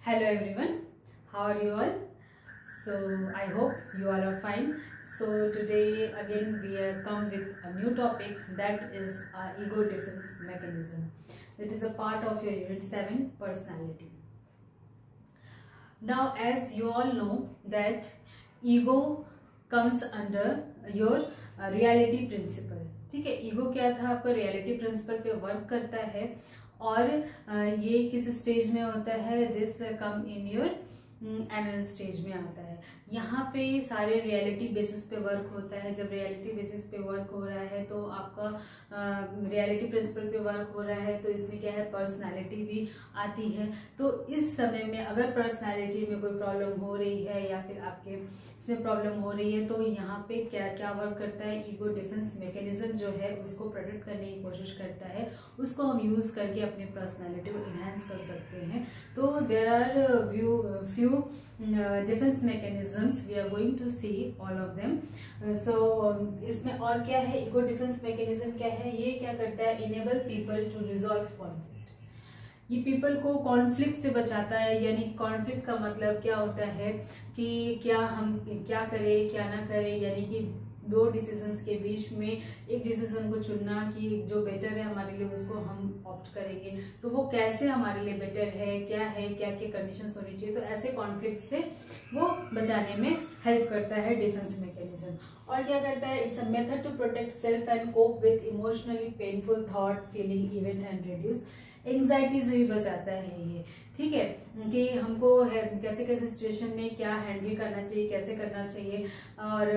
Hello everyone, how are you all? So I hope you all are fine. So today again we have come with a new topic, that is ego defense mechanism. That is a part of your unit 7 personality. Now as you all know that ego comes under your reality principle. ठीक है, ego क्या था आपका reality principal पे work करता है और ये किस स्टेज में होता है, this come in your anal stage में आता है। यहाँ पे सारे रियलिटी बेसिस पे वर्क होता है। जब रियलिटी बेसिस पे वर्क हो रहा है तो आपका रियलिटी प्रिंसिपल पे वर्क हो रहा है, तो इसमें क्या है, पर्सनालिटी भी आती है। तो इस समय में अगर पर्सनालिटी में कोई प्रॉब्लम हो रही है या फिर आपके इसमें प्रॉब्लम हो रही है, तो यहाँ पे क्या क्या वर्क करता है, ईगो डिफेंस मैकेनिज्म जो है उसको प्रोटेक्ट करने की कोशिश करता है। उसको हम यूज करके अपनी पर्सनालिटी को इनहेंस कर सकते हैं। तो there are few defence mechanisms, we are going to see all of them. So इसमें और क्या है, ईगो डिफेंस मैकेनिज्म क्या है, ये क्या करता है, enable people to resolve conflict. ये पीपल को कॉन्फ्लिक्ट से बचाता है। यानी कि कॉन्फ्लिक्ट का मतलब क्या होता है कि क्या हम क्या करें क्या ना करें, यानी कि दो डिसीजंस के बीच में एक डिसीजन को चुनना कि जो बेटर है हमारे लिए उसको हम ऑप्ट करेंगे। तो वो कैसे हमारे लिए बेटर है क्या क्या कंडीशंस होनी चाहिए, तो ऐसे कॉन्फ्लिक्ट से वो बचाने में हेल्प करता है डिफेंस मैकेनिज्म। और क्या करता है, it's a method to protect self and cope with emotionally painful thought feeling event and reduce anxiety से भी बचाता है ये। ठीक है, कि हमको कैसे कैसे सिचुएशन में क्या हैंडल करना चाहिए, कैसे करना चाहिए और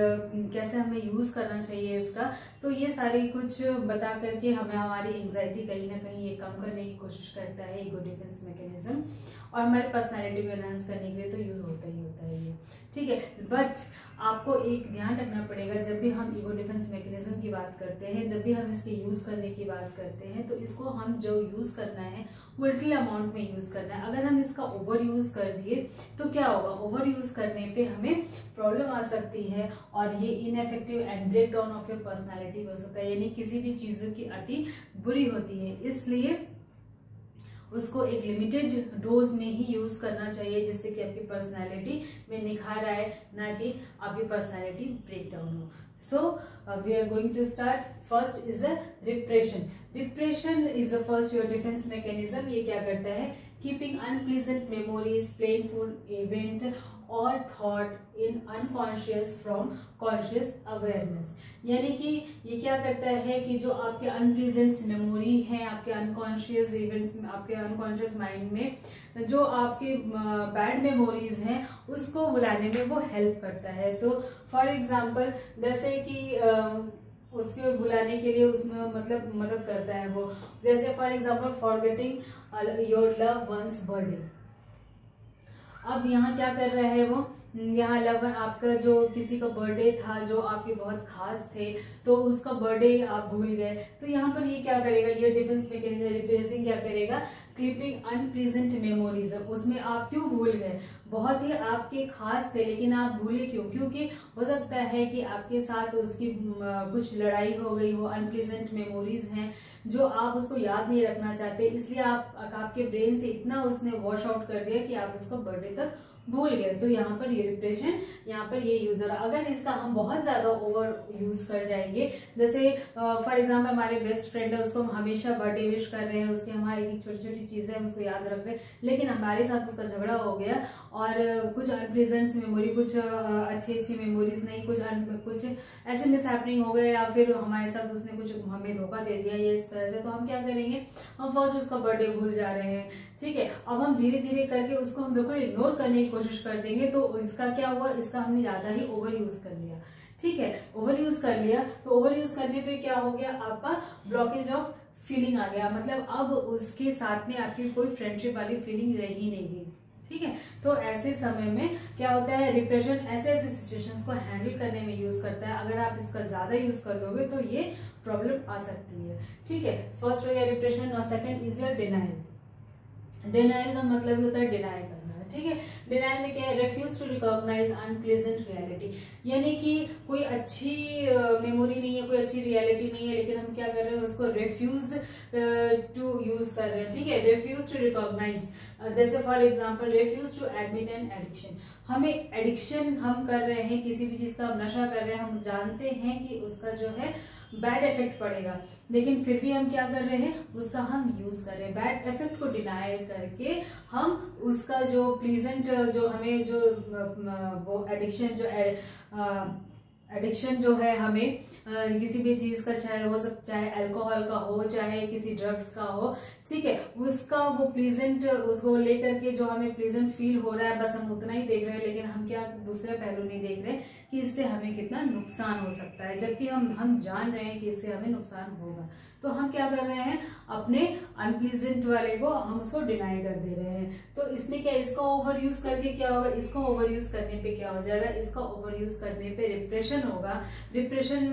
कैसे हमें यूज करना चाहिए इसका। तो ये सारी कुछ बता करके हमें हमारी एंग्जाइटी कहीं ना कहीं ये कम करने की कोशिश करता है ईगो डिफेंस मैकेनिज्म। और हमारे पर्सनैलिटी को एनहांस करने के लिए तो यूज होता ही होता है ये। ठीक है, बट आपको एक ध्यान रखना पड़ेगा, जब भी हम ईगो डिफेंस मैकेनिज्म की बात करते हैं, जब भी हम इसके यूज करने की बात करते हैं, तो इसको हम जो यूज करना है वो लिटिल अमाउंट में यूज करना है। अगर हम इसका ओवर यूज कर दिए तो क्या होगा, ओवर यूज करने पे हमें प्रॉब्लम आ सकती है और ये ineffective and break down of your personality हो सकता है। यानी किसी भी चीजों की अति बुरी होती है, इसलिए उसको एक लिमिटेड डोज में ही यूज करना चाहिए, जिससे कि आपकी पर्सनैलिटी में निखार आए, ना कि आपकी पर्सनैलिटी ब्रेक डाउन हो। So we are going to start. First is a repression. Repression is a first your defence mechanism. ये क्या करता है, keeping unpleasant memories, painful event और thought in unconscious from conscious awareness. यानी कि ये क्या करता है कि जो आपके अनप्लीजेंट मेमोरी है, आपके अनकॉन्शियस इवेंट्स में, आपके अनकॉन्शियस माइंड में जो आपके बैड मेमोरीज हैं उसको बुलाने में वो हेल्प करता है। तो फॉर एग्जाम्पल जैसे कि उसके बुलाने के लिए उसमें मतलब मदद करता है वो। जैसे for example forgetting your love one's birthday. अब यहाँ क्या कर रहा है वो, यहाँ लव आपका जो किसी का बर्थडे था जो आपके बहुत खास थे, तो उसका बर्थडे आप भूल गए। तो यहाँ पर ये क्या करेगा, ये डिफेंस मैकेनिज्म रिप्रेसिंग क्या करेगा, क्लिपिंग अनप्लीजेंट मेमोरीज। उसमें आप क्यों भूल गए, बहुत ही आपके खास थे लेकिन आप भूले क्यों, क्योंकि हो सकता है कि आपके साथ उसकी कुछ लड़ाई हो गई हो, अनप्लीजेंट मेमोरीज हैं जो आप उसको याद नहीं रखना चाहते, इसलिए आपके ब्रेन से इतना उसने वॉश आउट कर दिया कि आप उसको बर्थडे तक भूल गए। तो यहाँ पर ये रिप्रेशन, यहाँ पर ये यूज हो रहा है। अगर इसका हम बहुत ज्यादा ओवर यूज कर जाएंगे, जैसे फॉर एग्जाम्पल हमारे बेस्ट फ्रेंड है, उसको हम हमेशा बर्थडे विश कर रहे हैं, उसके हमारी छोटी छोटी चीजें हम उसको याद रख रहे हैं, लेकिन हमारे साथ उसका झगड़ा हो गया और कुछ अनप्लीजेंट मेमोरी, कुछ अच्छी मेमोरीज नहीं, कुछ ऐसे मिसहैपनिंग हो गए, या फिर हमारे साथ उसने कुछ हमें धोखा दे दिया या इस तरह से। तो हम क्या करेंगे, हम फर्स्ट उसका बर्थडे भूल जा रहे हैं। ठीक है, अब हम धीरे धीरे करके उसको हम बिल्कुल इग्नोर करने की कोशिश कर देंगे। तो इसका क्या हुआ, इसका हमने ज्यादा ही ओवर यूज कर लिया। ठीक है, ओवर यूज कर लिया, तो ओवर यूज करने पे क्या हो गया, आपका ब्लॉकेज ऑफ फीलिंग आ गया। मतलब अब उसके साथ में आपकी कोई फ्रेंडशिप वाली फीलिंग रह ही नहीं गई। ठीक है, तो ऐसे समय में क्या होता है, रिप्रेशन ऐसे ऐसे सिचुएशंस को हैंडल करने में यूज करता है। अगर आप इसका ज्यादा यूज कर लोगे तो ये प्रॉब्लम आ सकती है। ठीक है, फर्स्ट हो गया रिप्रेशन और second is your denial. Denial का मतलब होता है डिनाई करना। ठीक है। डिनायल में क्या है, refuse to recognise unpleasant reality, यानी कि कोई अच्छी मेमोरी नहीं है, कोई अच्छी रियलिटी नहीं है, लेकिन हम क्या कर रहे हैं, उसको रिफ्यूज टू यूज कर रहे हैं, ठीक है। रिफ्यूज टू रिकॉग्नाइज, जैसे for example refuse to admit an addiction, हमें एडिक्शन हम कर रहे हैं, किसी भी चीज का हम नशा कर रहे हैं, हम जानते हैं कि उसका जो है बैड इफेक्ट पड़ेगा, लेकिन फिर भी हम क्या कर रहे हैं, उसका हम यूज कर रहे हैं। बैड इफेक्ट को डिनाई करके हम उसका जो प्लीजेंट, जो हमें जो वो एडिक्शन जो है हमें किसी भी चीज का, चाहे अल्कोहल का हो, चाहे किसी ड्रग्स का हो, ठीक है, उसका वो प्लीजेंट, उसको लेकर के जो हमें प्लीजेंट फील हो रहा है, बस हम उतना ही देख रहे हैं, लेकिन हम क्या दूसरे पहलू नहीं देख रहे कि इससे हमें कितना नुकसान हो सकता है, जबकि हम जान रहे हैं कि इससे हमें नुकसान होगा। तो हम क्या कर रहे हैं, अपने अनप्लीजेंट वाले को हम उसको डिनाई कर दे रहे हैं। तो इसमें क्या, इसका ओवर यूज करके क्या होगा, इसका ओवर यूज करने पे क्या हो जाएगा, इसका ओवर यूज करने पे रिप्रेशन होगा। रिप्रेशन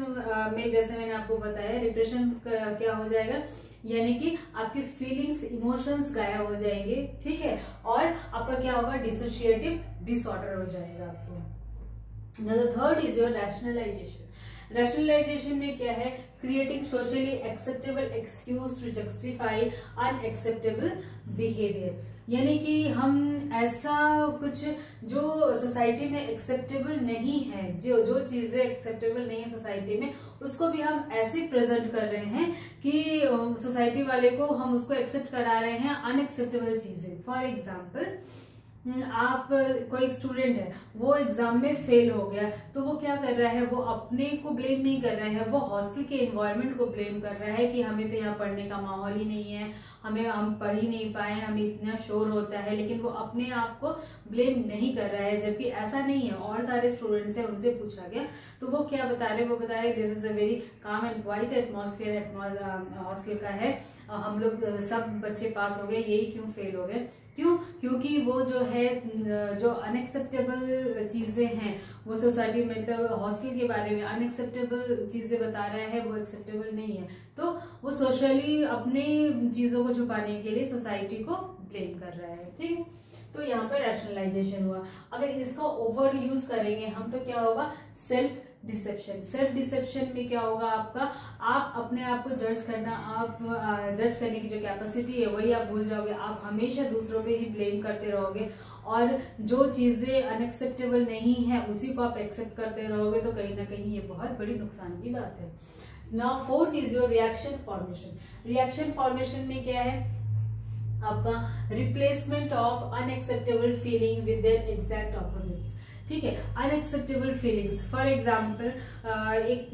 में जैसे मैंने आपको बताया, रिप्रेशन क्या हो जाएगा, यानी कि आपकी फीलिंग्स, इमोशंस गायब हो जाएंगे, ठीक है, और आपका क्या होगा, डिसोशिएटिव डिसऑर्डर हो जाएगा आपको। The third is your rationalisation. Rationalisation में क्या है, creating socially acceptable excuse to justify unacceptable behaviour, यानी कि हम ऐसा कुछ जो सोसाइटी में एक्सेप्टेबल नहीं है, जो चीजें एक्सेप्टेबल नहीं है सोसाइटी में, उसको भी हम ऐसे प्रेजेंट कर रहे हैं कि सोसाइटी वाले को हम उसको एक्सेप्ट करा रहे हैं अनएक्सेप्टेबल चीजें। फॉर एग्जाम्पल, आप कोई एक स्टूडेंट है, वो एग्जाम में फेल हो गया, तो वो क्या कर रहा है, वो अपने को ब्लेम नहीं कर रहा है, वो हॉस्टल के एनवायरनमेंट को ब्लेम कर रहा है कि हमें तो यहाँ पढ़ने का माहौल ही नहीं है, हम पढ़ ही नहीं पाए, हमें इतना शोर होता है, लेकिन वो अपने आप को ब्लेम नहीं कर रहा है, जबकि ऐसा नहीं है। और सारे स्टूडेंट्स हैं, उनसे पूछा गया तो वो क्या बता रहे, वो बता रहे this is a very calm and quite atmosphere hostel का है, हम लोग सब बच्चे पास हो गए, यही क्यों फेल हो गए, क्यों, क्योंकि वो जो है, जो अनएक्सेप्टेबल चीजें हैं, वो सोसाइटी में, मतलब हॉस्टल के बारे में अनएक्सेप्टेबल चीजें बता रहा है, वो एक्सेप्टेबल नहीं है, तो वो सोशली अपने चीजों को छुपाने के लिए सोसाइटी को ब्लेम कर रहा है, ठीक है। तो यहाँ पर रैशनलाइजेशन हुआ। अगर इसका ओवर यूज करेंगे हम, तो क्या होगा, सेल्फ डिसेप्शन। सेल्फ डिसेप्शन में क्या होगा आपका, आप अपने आप को जज करना, आप जज करने की जो कैपेसिटी है वही आप भूल जाओगे, आप हमेशा दूसरों पे ही ब्लेम करते रहोगे, और जो चीजें अनएक्सेप्टेबल नहीं है उसी को आप एक्सेप्ट करते रहोगे, तो कहीं ना कहीं ये बहुत बड़ी नुकसान की बात है। Now fourth is your reaction formation. Reaction formation में क्या है आपका, replacement of unacceptable feeling with their exact opposites, ठीक है। अनएक्सेप्टेबल फीलिंग्स, फॉर एग्जाम्पल, एक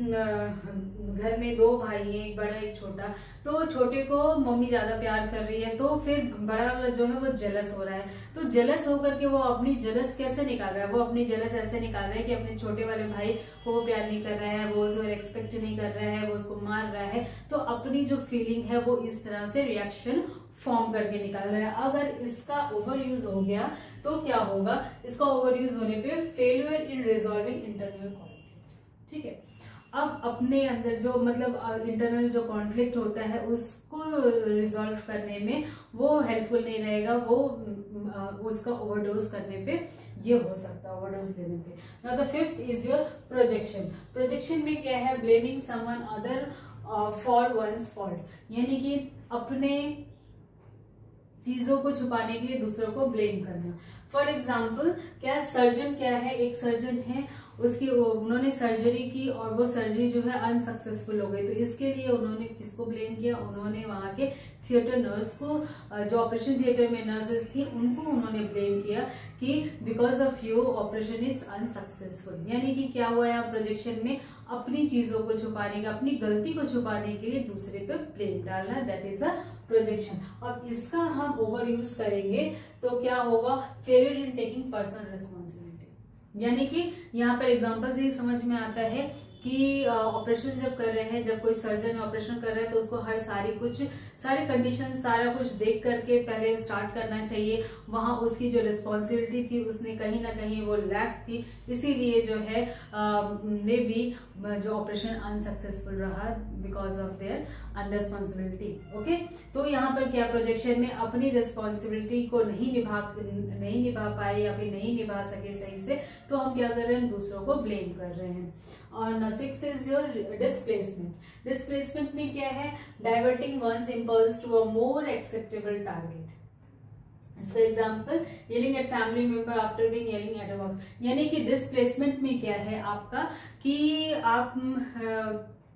घर में दो भाई हैं, एक बड़ा एक छोटा, तो छोटे को मम्मी ज्यादा प्यार कर रही है, तो फिर बड़ा वाला जो है वो जेलस हो रहा है, तो जेलस होकर के वो अपनी जेलस कैसे निकाल रहा है, वो अपनी जेलस ऐसे निकाल रहा है कि अपने छोटे वाले भाई को वो प्यार नहीं कर रहा है, वो उसको रेस्पेक्ट नहीं कर रहा है, वो उसको मार रहा है, तो अपनी जो फीलिंग है वो इस तरह से रिएक्शन फॉर्म करके निकाल रहा है। अगर इसका ओवर यूज हो गया तो क्या होगा, इसका ओवर यूज होने पे फेल्यूर इन रिजॉल्विंग इंटरनल कॉन्फ्लिक्ट, ठीक है। अब अपने अंदर जो मतलब इंटरनल जो कॉन्फ्लिक्ट होता है उसको रिजॉल्व करने में वो हेल्पफुल नहीं रहेगा, वो उसका ओवरडोज करने पे ये हो सकता है, ओवरडोज लेने पे। Now the fifth is your projection. Projection में क्या है, blaming someone other for one's fault, यानी कि अपने चीजों को छुपाने के लिए दूसरों को ब्लेम करना। फॉर एग्जाम्पल, क्या सर्जन क्या है, एक सर्जन है, उन्होंने सर्जरी की और वो सर्जरी जो है अनसक्सेसफुल हो गई, तो इसके लिए उन्होंने किसको ब्लेम किया, उन्होंने वहां के थिएटर नर्स को, जो ऑपरेशन थिएटर में नर्सेस थी उनको उन्होंने ब्लेम किया कि because of you operation is unsuccessful. यानी कि क्या हुआ यहाँ प्रोजेक्शन में, अपनी चीजों को छुपाने का, अपनी गलती को छुपाने के लिए दूसरे पे ब्लेम डालना, दैट इज अ प्रोजेक्शन। और इसका हम ओवर यूज करेंगे तो क्या होगा, failure in taking personal responsibility, यानी कि यहाँ पर एग्जाम्पल से ही समझ में आता है कि कि ऑपरेशन जब कर रहे हैं, जब कोई सर्जन ऑपरेशन कर रहा है तो उसको हर सारी कंडीशन सारा कुछ देख करके पहले स्टार्ट करना चाहिए। वहां उसकी जो रिस्पॉन्सिबिलिटी थी उसने कहीं ना कहीं वो लैक थी, इसीलिए जो है मे बी जो ऑपरेशन अनसक्सेसफुल रहा बिकॉज ऑफ देयर अनरिस्पॉन्सिबिलिटी। ओके, तो यहाँ पर क्या प्रोजेक्शन में अपनी रिस्पॉन्सिबिलिटी को नहीं निभा पाए या फिर नहीं निभा सके सही से, तो हम क्या कर रहे हैं, दूसरों को ब्लेम कर रहे हैं। और 6 इज योर डिस्प्लेसमेंट। डिस्प्लेसमेंट में क्या है, diverting one's impulse to a more acceptable target. इसका example, yelling at family member after being yelling at a box. यानी कि डिस्प्लेसमेंट में क्या है आपका कि आप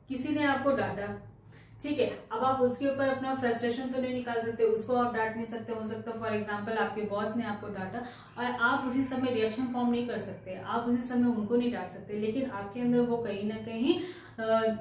किसी ने आपको डांटा, ठीक है, अब आप उसके ऊपर अपना फ्रस्ट्रेशन तो नहीं निकाल सकते, उसको आप डांट नहीं सकते। हो सकता है फॉर एग्जांपल आपके बॉस ने आपको डांटा और आप उसी समय रिएक्शन फॉर्म नहीं कर सकते, आप उसी समय उनको नहीं डांट सकते, लेकिन आपके अंदर वो कहीं ना कहीं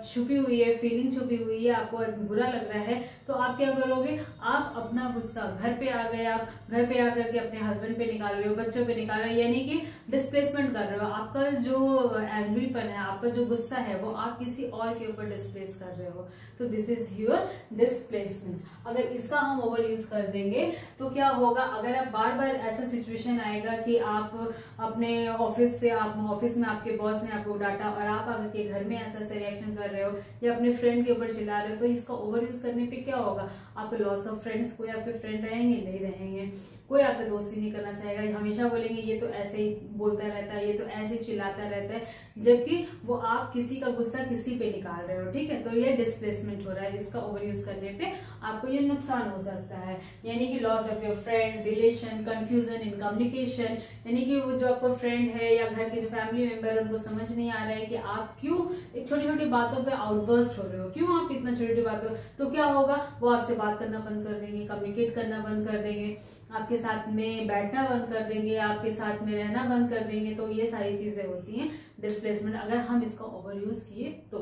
छुपी हुई है, फीलिंग छुपी हुई है, आपको बुरा लग रहा है, तो आप क्या करोगे, आप अपना गुस्सा घर पे आ गए, आप घर पे आकर के अपने हस्बैंड पे निकाल रहे हो, बच्चों पे निकाल रहे हो, यानी कि डिस्प्लेसमेंट कर रहे हो। आपका जो एंग्रीपन है, आपका जो गुस्सा है, वो आप किसी और के ऊपर डिस्प्लेस कर रहे हो, तो दिस इज योर डिस्प्लेसमेंट। अगर इसका हम ओवर यूज कर देंगे तो क्या होगा, अगर आप बार बार ऐसा सिचुएशन आएगा कि आप अपने ऑफिस में आपके बॉस ने आपको डांटा और आप अगर के घर में ऐसा रिएक्शन कर रहे हो या अपने फ्रेंड के ऊपर चिल्ला रहे हो, तो इसका ओवर यूज करने पे क्या होगा, आपको लॉस ऑफ फ्रेंड्स, कोई आपके फ्रेंड रहेंगे नहीं रहेंगे, कोई आपसे दोस्ती नहीं करना चाहेगा, हमेशा बोलेंगे ये तो ऐसे ही बोलता रहता है, ये तो ऐसे ही चिल्लाता रहता है, जबकि वो आप किसी का गुस्सा किसी पे निकाल रहे हो, ठीक है, तो ये डिस्प्लेसमेंट हो रहा है। इसका ओवर यूज करने पे आपको ये नुकसान हो सकता है, यानी कि loss of your friend, relation, confusion in communication, यानी कि वो जो आपका फ्रेंड है या घर के जो फैमिली मेंबर है उनको समझ नहीं आ रहा है कि आप क्यों एक छोटी छोटी बातों पे आउटबर्स्ट हो रहे हो, क्यों आप इतना छोटी छोटी बातों, तो क्या होगा, वो आपसे बात करना बंद कर देंगे, कम्युनिकेट करना बंद कर देंगे, आपके साथ में बैठना बंद कर देंगे, आपके साथ में रहना बंद कर देंगे। तो ये सारी चीजें होती हैं डिस्प्लेसमेंट, अगर हम इसका ओवर यूज किए तो।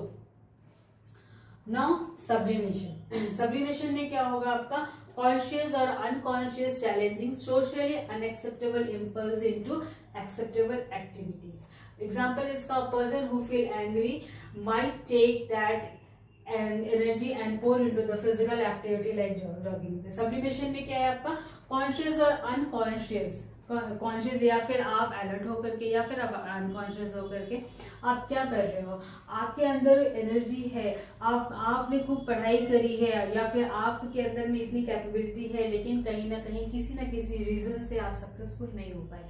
Now sublimation. सब्लिमेशन में क्या होगा आपका, कॉन्शियस और unconscious challenging socially unacceptable impulse into acceptable activities. Example इसका, person who feel angry might take that and energy and pour into the physical activity like jogging. Sublimation में क्या है आपका, कॉन्शियस और अनकॉन्शियस, कॉन्शियस या फिर आप अलर्ट होकर के या फिर आप अनकॉन्शियस होकर के आप क्या कर रहे हो, आपके अंदर एनर्जी है, आपने खूब पढ़ाई करी है या फिर आपके अंदर में इतनी कैपेबिलिटी है, लेकिन कहीं ना कहीं किसी ना किसी रीजन से आप सक्सेसफुल नहीं हो पाए,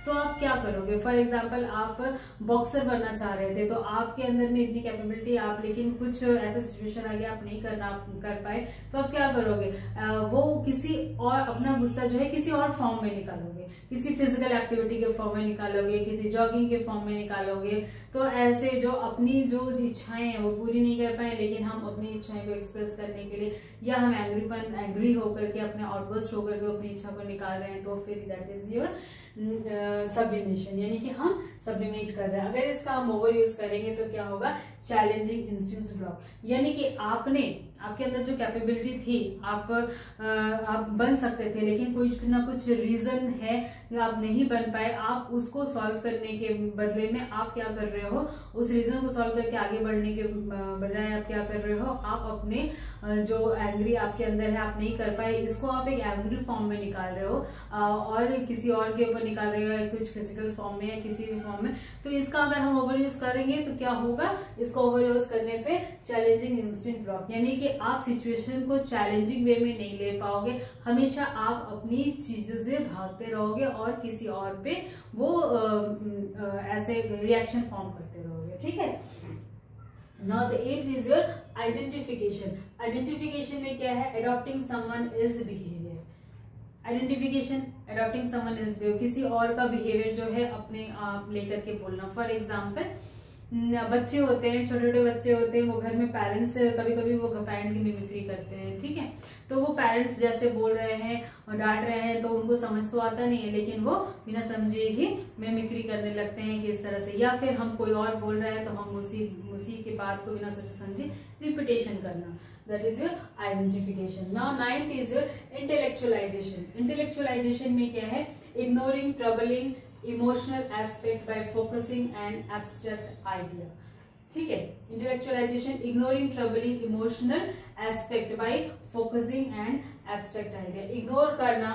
तो आप क्या करोगे। फॉर एग्जाम्पल आप बॉक्सर बनना चाह रहे थे, तो आपके अंदर में इतनी कैपेबिलिटी आप, लेकिन कुछ ऐसा सिचुएशन आ गया आप नहीं कर पाए, तो आप क्या करोगे, वो किसी और अपना गुस्सा जो है किसी और फॉर्म में निकालोगे, किसी फिजिकल एक्टिविटी के फॉर्म में निकालोगे, किसी जॉगिंग के फॉर्म में निकालोगे। तो ऐसे जो अपनी जो इच्छाएं हैं वो पूरी नहीं कर पाए, लेकिन हम अपनी इच्छाएं को एक्सप्रेस करने के लिए या हम एंग्री होकर के अपने आउटबर्स्ट होकर के अपनी इच्छा को निकाल रहे हैं, तो फिर दैट इज योर सब्लिमेशन, यानी कि हम सब्लिमेट कर रहे हैं। अगर इसका हम ओवर यूज करेंगे तो क्या होगा, चैलेंजिंग इंस्टिंक्ट्स ब्लॉक, यानी कि आपके अंदर जो कैपेबिलिटी थी, आप बन सकते थे, लेकिन कुछ ना कुछ रीजन है आप नहीं बन पाए, आप उसको सॉल्व करने के बदले में आप क्या कर रहे हो, उस रीजन को सॉल्व करके आगे बढ़ने के बजाय आप क्या कर रहे हो, आप अपने जो एंग्री आपके अंदर है आप नहीं कर पाए, इसको आप एक एंग्री फॉर्म में निकाल रहे हो और किसी और के ऊपर निकाल रहे हो, या कुछ फिजिकल फॉर्म में या किसी भी फॉर्म में। तो इसका अगर हम ओवर यूज करेंगे तो क्या होगा, इसको ओवर यूज करने पे चैलेंजिंग इंस्टेंट ब्लॉक, यानी कि आप सिचुएशन को चैलेंजिंग वे में नहीं ले पाओगे, हमेशा आप अपनी चीजों से भागते रहोगे और किसी और पे वो ऐसे रिएक्शन फॉर्म करते रहोगे, ठीक है। Now the 8th is your identification. Identification में क्या है, adopting someone is behaviour. Identification, adopting someone is behaviour, किसी और का बिहेवियर जो है अपने आप लेकर के बोलना। फॉर एग्जाम्पल बच्चे होते हैं, छोटे छोटे बच्चे होते हैं, वो घर में पेरेंट्स कभी कभी वो पेरेंट की मिमिक्री करते हैं, ठीक है, तो वो पेरेंट्स जैसे बोल रहे हैं और डांट रहे हैं तो उनको समझ तो आता नहीं है, लेकिन वो बिना समझे ही मिमिक्री करने लगते हैं कि इस तरह से, या फिर हम कोई और बोल रहे हैं तो हम उसी की बात को बिना सोचे समझे रिपीटेशन करना, that is your identification. Now 9th is your intellectualisation. Intellectualisation में क्या है, ignoring troubling emotional aspect bye focusing an abstract idea, ठीक है। Intellectualisation, ignoring troubling emotional aspect bye focusing and abstract idea. Ignore करना,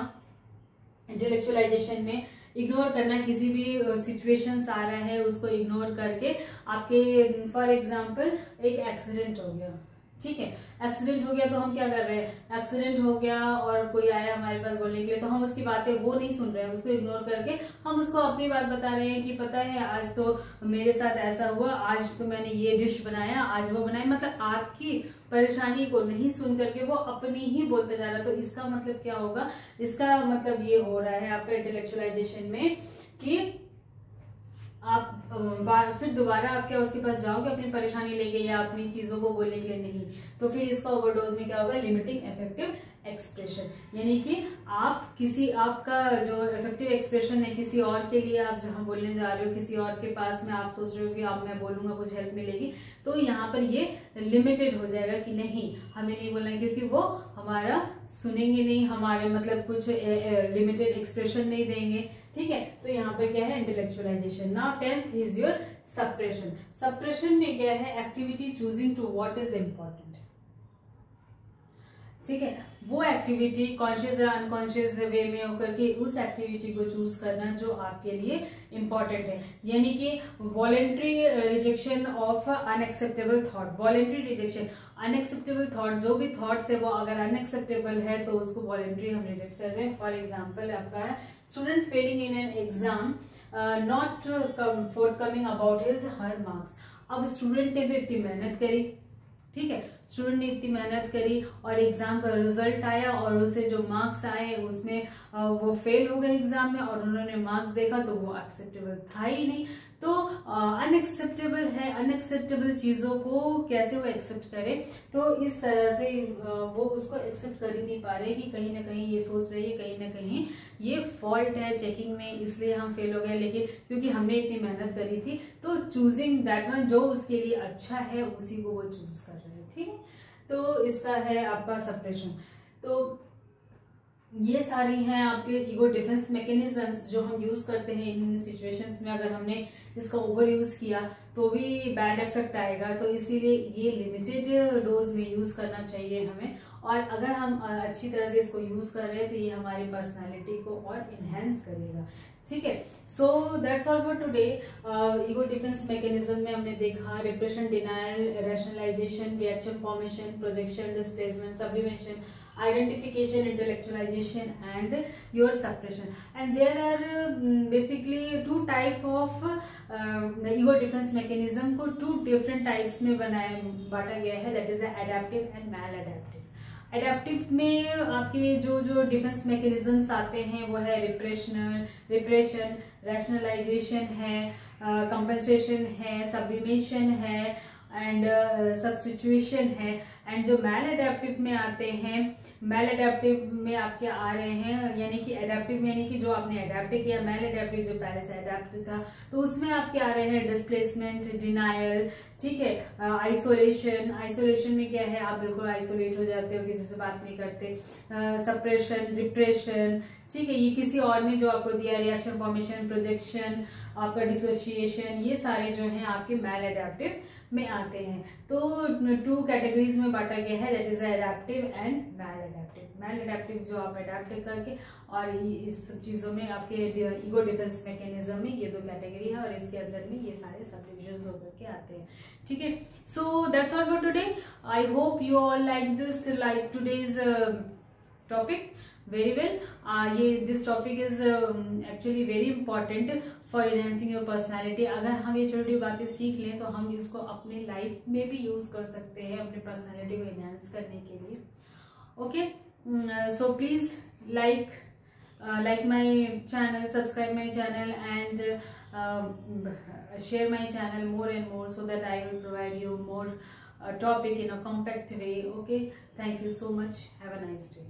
intellectualisation में ignore करना, किसी भी सिचुएशंस आ रहा है उसको इग्नोर करके आपके, फॉर एग्जांपल एक एक्सीडेंट हो गया, ठीक है, एक्सीडेंट हो गया तो हम क्या कर रहे हैं, एक्सीडेंट हो गया और कोई आया हमारे पास बोलने के लिए, तो हम उसकी बातें वो नहीं सुन रहे हैं, उसको इग्नोर करके हम उसको अपनी बात बता रहे हैं कि पता है आज तो मेरे साथ ऐसा हुआ, आज तो मैंने ये डिश बनाया, आज वो बनाया, मतलब आपकी परेशानी को नहीं सुन करके वो अपनी ही बोलते जा रहा। तो इसका मतलब क्या होगा, इसका मतलब ये हो रहा है आपका इंटेलेक्चुअलाइजेशन में कि आप फिर दोबारा आप क्या उसके पास जाओगे अपनी परेशानी लेके या अपनी चीजों को बोलने के लिए नहीं, तो फिर इसका ओवरडोज में क्या होगा, लिमिटिंग इफेक्टिव एक्सप्रेशन, यानी कि आप किसी, आपका जो इफेक्टिव एक्सप्रेशन है किसी और के लिए आप जहां बोलने जा रहे हो, किसी और के पास में आप सोच रहे हो कि अब मैं बोलूंगा कुछ हेल्प मिलेगी, तो यहाँ पर ये लिमिटेड हो जाएगा कि नहीं हमें नहीं बोलना है, क्योंकि वो हमारा सुनेंगे नहीं, हमारे मतलब कुछ लिमिटेड एक्सप्रेशन नहीं देंगे, ठीक है। तो यहाँ पर क्या है, intellectualisation. Now 10th is your suppression. Suppression में क्या है, activity choosing to what is important, ठीक है, वो एक्टिविटी कॉन्शियस या अनकॉन्शियस वे में होकर के उस एक्टिविटी को चूज करना जो आपके लिए इम्पोर्टेंट है, यानी कि voluntary rejection of unacceptable thought. Voluntary rejection, unacceptable thought, जो भी थॉट्स है वो अगर अनएक्सेप्टेबल है तो उसको वॉलेंट्री हम रिजेक्ट कर रहे हैं। फॉर एग्जाम्पल आपका है student failing in an exam not forthcoming about his her marks. अब स्टूडेंट ने तो इतनी मेहनत करी, ठीक है, स्टूडेंट ने इतनी मेहनत करी और एग्जाम का रिजल्ट आया और उसे जो मार्क्स आए उसमें वो फेल हो गए एग्जाम में, और उन्होंने मार्क्स देखा तो वो एक्सेप्टेबल था ही नहीं। तो अनएक्सेप्टेबल है, अनएक्सेप्टेबल चीजों को कैसे वो एक्सेप्ट करे, तो इस तरह से वो उसको एक्सेप्ट कर ही नहीं पा रहे कि कहीं ना कहीं ये सोच रही है कहीं ना कहीं ये फॉल्ट है चेकिंग में, इसलिए हम फेल हो गए, लेकिन क्योंकि हमने इतनी मेहनत करी थी तो चूजिंग दैट वन, जो उसके लिए अच्छा है उसी को वो चूज कर रहे हैं, ठीक है। तो इसका है आपका सप्रेशन। तो ये सारी हैं आपके ईगो डिफेंस मैकेनिज्म्स जो हम यूज करते हैं इन सिचुएशंस में। अगर हमने इसका ओवर यूज किया तो भी बैड इफेक्ट आएगा, तो इसीलिए ये लिमिटेड डोज में यूज करना चाहिए हमें, और अगर हम अच्छी तरह से इसको यूज कर रहे हैं तो ये हमारी पर्सनालिटी को और इनहेंस करेगा, ठीक है। So that's all for today. Ego defence mechanism में हमने देखा repression, denial, rationalisation, reaction formation, projection, displacement, sublimation, identification, intellectualization and your suppression. And there are basically two type of ego defense mechanism को two different types में बांटा गया है, that is adaptive and maladaptive। Adaptive में आपके जो defence mechanisms आते हैं वो है रिप्रेशन, रैशनलाइजेशन है, कंपनसेशन है, सब्लिमेशन है एंड सब्स्टिट्यूशन है। एंड जो मैल एडेप्टिव में आते हैं, मैल एडेप्टिव में आपके आ रहे हैं, यानी कि एडेप्टिव में यानी कि जो आपने एडेप्ट किया, मैल एडेप्टिव जो पहले से एडेप्ट था तो उसमें आपके आ रहे हैं डिस्प्लेसमेंट, डिनायल, ठीक है, आइसोलेशन। आइसोलेशन में क्या है, आप बिल्कुल आइसोलेट हो जाते हो, किसी से बात नहीं करते, सप्रेशन, रिप्रेशन, ठीक है, ये किसी और ने जो आपको दिया, रिएक्शन फॉर्मेशन, प्रोजेक्शन, आपका डिसोसिएशन, ये सारे जो हैं आपके मैल एडेप्टिव में आते हैं। तो टू कैटेगरीज में बांटा गया है, that is adaptive and maladaptive. Maladaptive जो आप एडेप्ट करके, और इस सब चीजों में आपके ईगो डिफेंस मैकेनिज्म में ये दो कैटेगरी है और इसके अंदर में ये सारे सब डिविजन्स होकर के आते हैं, ठीक है। So that's all for today. I hope you all like this, like today's topic very well. This topic is actually very important for enhancing your personality. अगर हम ये छोटी बातें सीख लें तो हम इसको अपने लाइफ में भी यूज कर सकते हैं अपनी पर्सनालिटी को एनहांस करने के लिए। Okay, so please like my channel, subscribe my channel and share my channel more and more so that I will provide you more topic in a compact way. Okay, thank you so much. Have a nice day.